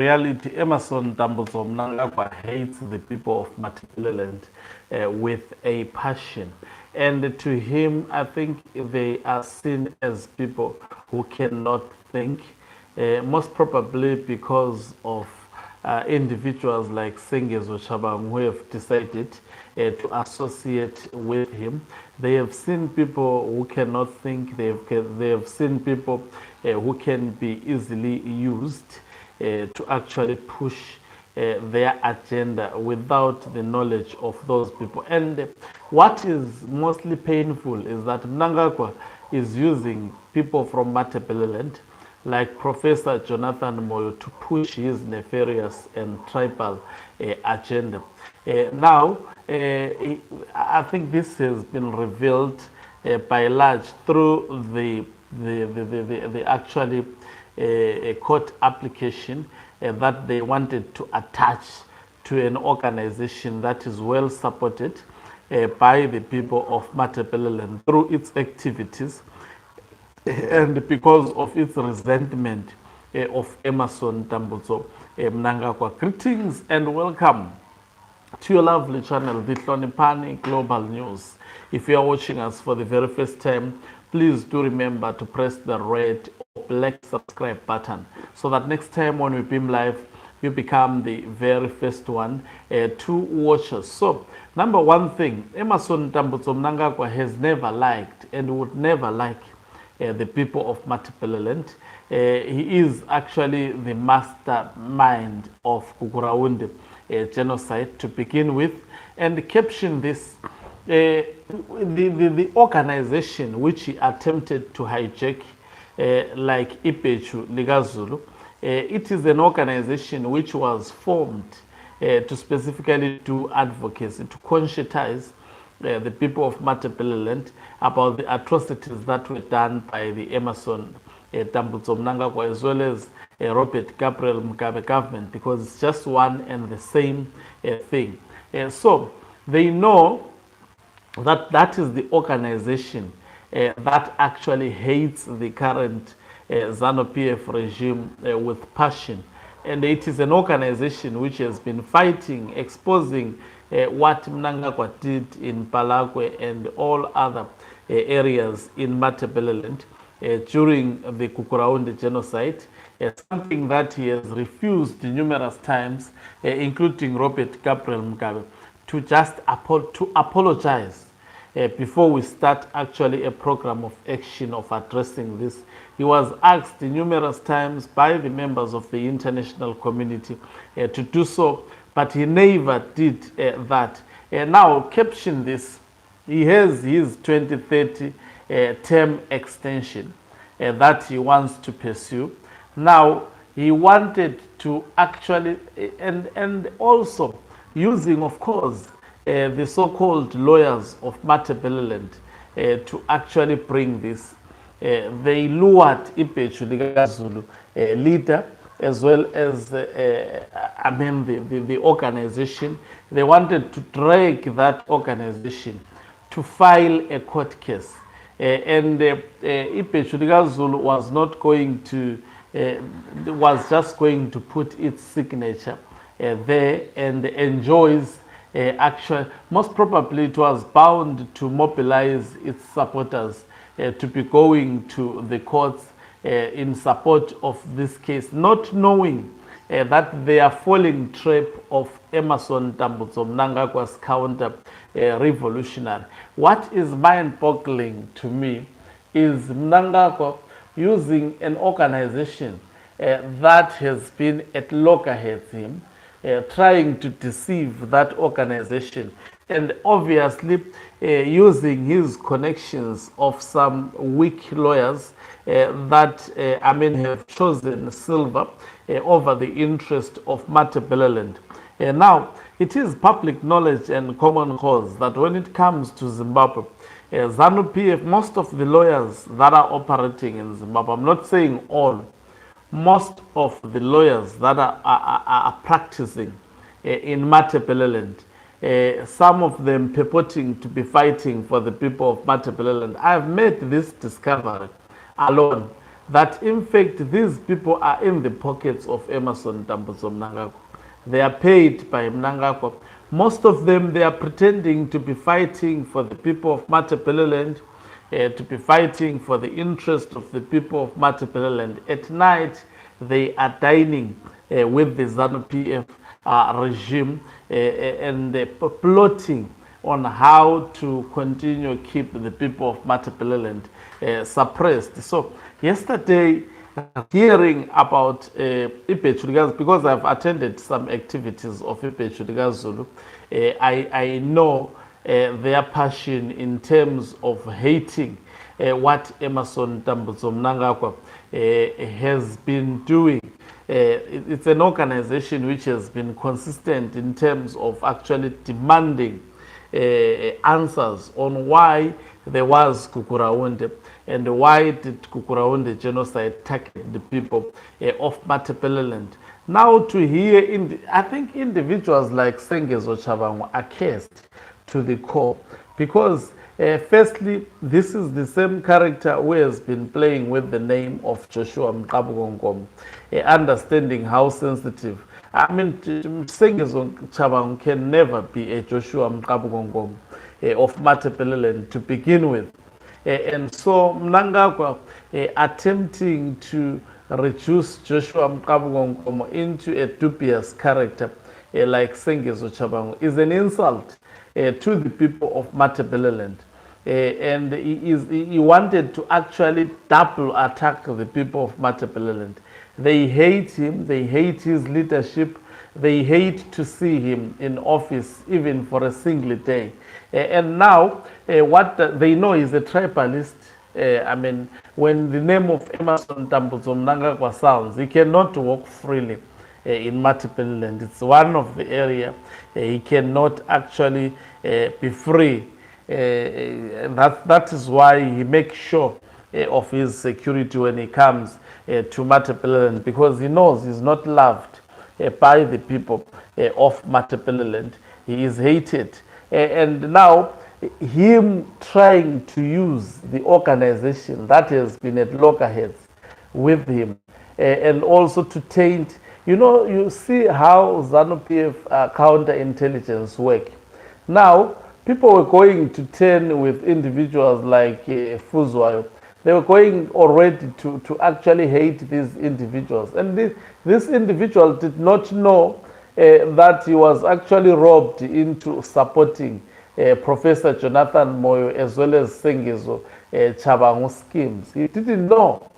reality, Emerson Dambuzo Mnangagwa hates the people of Matebeleland with a passion. And to him, I think they are seen as people who cannot think, most probably because of individuals like Sengezo Shabang who have decided to associate with him. They have seen people who cannot think, they have seen people who can be easily used to actually push their agenda without the knowledge of those people. And what is mostly painful is that Mnangagwa is using people from Matebeleland like Professor Jonathan Moyo to push his nefarious and tribal agenda. Now, I think this has been revealed by large through the actually a court application that they wanted to attach to an organization that is well supported by the people of Matebeleland through its activities and because of its resentment of Emerson Dambuzo Mnangagwa. Greetings and welcome to your lovely channel, the Hlonipani Global News. If you are watching us for the very first time, please do remember to press the red or black subscribe button so that next time when we beam live, you become the very first one to watch us. So, number one thing, Emerson Dambuzo Mnangagwa has never liked and would never like the people of Matebeleland. He is actually the mastermind of Kukuraunde genocide to begin with, and caption this. The organization which he attempted to hijack, like Ipechu Ligazulu, it is an organization which was formed to specifically do advocacy, to conscientize the people of Matebeleland about the atrocities that were done by the Emerson Dambuzo Mnangagwa as well as Robert Gabriel Mugabe government, because it's just one and the same thing. So they know that that is the organization that actually hates the current ZANU-PF regime with passion. And it is an organization which has been fighting, exposing what Mnangagwa did in Palagwe and all other areas in Matebeleland during the Kukuraunde genocide, something that he has refused numerous times, including Robert Gabriel Mugabe, to just apologize before we start actually a program of action of addressing this. He was asked numerous times by the members of the international community to do so, but he never did that. Now, caption this, he has his 2030 term extension that he wants to pursue. Now, he wanted to actually, and also using, of course, the so-called lawyers of Matebeleland to actually bring this. They lured Ipechu Ligazulu leader as well as the organization. They wanted to drag that organization to file a court case. And Ipechu Ligazulu was not going to, was just going to put its signature there and enjoys actually, most probably it was bound to mobilize its supporters to be going to the courts in support of this case, not knowing that they are falling trap of Emerson Dambuzo Mnangagwa's counter revolutionary. What is mind-boggling to me is Mnangagwa using an organization that has been at loggerheads him, trying to deceive that organization, and obviously using his connections of some weak lawyers that have chosen silver over the interest of Matebeleland. Now, it is public knowledge and common cause that when it comes to Zimbabwe, ZANU-PF, most of the lawyers that are operating in Zimbabwe, I'm not saying all, most of the lawyers that are practicing in Matebeleland, some of them purporting to be fighting for the people of Matebeleland. I've made this discovery alone that in fact these people are in the pockets of Emerson Mnangagwa. They are paid by Mnangagwa. Most of them, they are pretending to be fighting for the people of Matebeleland, to be fighting for the interest of the people of Matebeleland. At night, they are dining with the ZANU-PF regime and plotting on how to continue keep the people of Matebeleland suppressed. So yesterday, hearing about Ipe because I've attended some activities of Ipe Zulu, I know their passion in terms of hating what Emerson Mnangagwa has been doing. It's an organization which has been consistent in terms of actually demanding answers on why there was Kukuraunde and why did Kukuraunde genocide target the people of Matebeleland. Now to hear, I think individuals like Sengezo Chabangu are cursed to the core because firstly, this is the same character who has been playing with the name of Joshua Mqabugongom, understanding how sensitive. I mean, Sengezo Chabangu can never be a Joshua Mqabugongom of Matebeleland to begin with. And so Mnangagwa attempting to reduce Joshua Mqabugongom into a dubious character like Sengezo Chabangu is an insult to the people of Matebeleland. And he wanted to actually double attack the people of Matebeleland. They hate him, they hate his leadership, they hate to see him in office even for a single day. And now, what they know is a tribalist. I mean, when the name of Emerson Mnangagwa sounds, he cannot walk freely in Matebeleland. It's one of the area he cannot actually be free. That is why he makes sure of his security when he comes to Matebeleland, because he knows he's not loved by the people of Matebeleland. He is hated. And now, him trying to use the organization that has been at loggerheads with him and also to taint, you see how ZANU-PF counterintelligence work. Now, people were going to turn with individuals like Fuzwayo. They were going already to actually hate these individuals. And this individual did not know that he was actually robbed into supporting Professor Jonathan Moyo as well as Sengezo Chabangu schemes. He didn't know,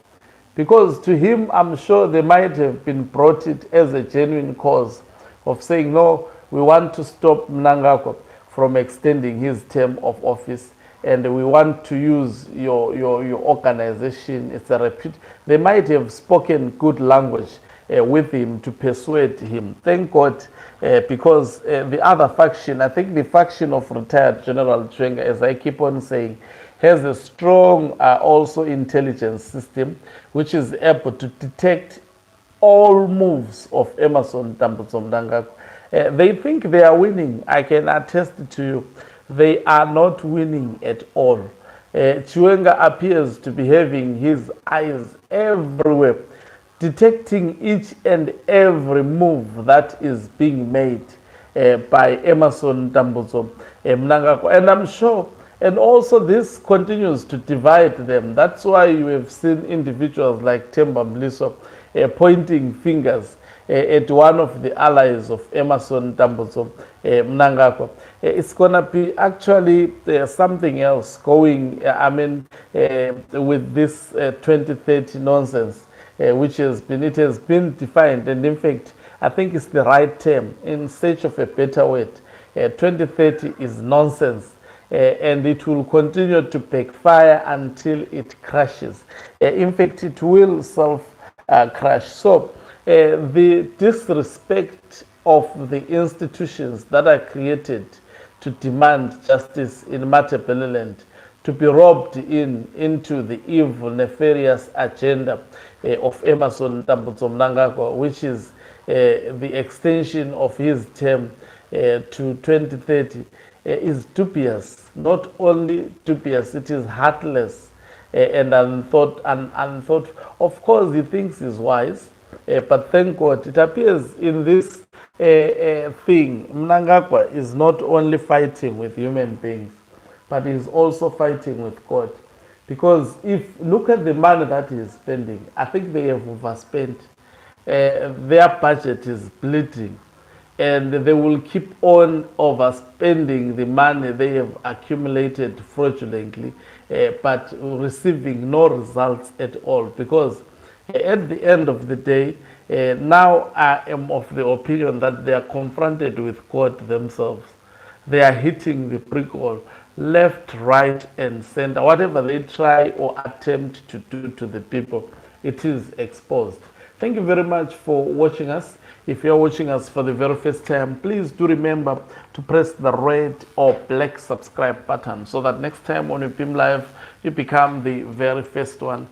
because to him, I'm sure they might have been brought it as a genuine cause of saying, no, we want to stop Mnangagwa from extending his term of office, and we want to use your organization. It's a repute. They might have spoken good language with him to persuade him. Thank God, because the other faction, I think the faction of retired General Chwenga, as I keep on saying, has a strong also intelligence system which is able to detect all moves of Emerson Mnangagwa. They think they are winning. I can attest to you, they are not winning at all. Chwenga appears to be having his eyes everywhere, detecting each and every move that is being made by Emerson Mnangagwa. And I'm sure, and also this continues to divide them. That's why you have seen individuals like Themba Mliso pointing fingers at one of the allies of Emerson Mnangagwa. It's going to be actually something else going, with this 2030 nonsense, which has been defined. And in fact, I think it's the right term in search of a better word. 2030 is nonsense. And it will continue to backfire until it crashes. In fact, it will self-crash. So the disrespect of the institutions that are created to demand justice in Matebeleland, to be robbed into the evil, nefarious agenda of Emerson Mnangagwa, which is the extension of his term to 2030, is dubious. Not only dubious, it is heartless. and unthought. Of course, he thinks he's wise, but thank God, it appears in this thing, Mnangagwa is not only fighting with human beings, but he's also fighting with God. Because if look at the money that he's spending, I think they have overspent. Their budget is bleeding, and they will keep on overspending the money they have accumulated fraudulently, but receiving no results at all. Because at the end of the day, now I am of the opinion that they are confronted with God themselves. They are hitting the brick wall, left, right, and center. Whatever they try or attempt to do to the people, it is exposed. Thank you very much for watching us. If you're watching us for the very first time, please do remember to press the red or black subscribe button so that next time when we beam live, you become the very first one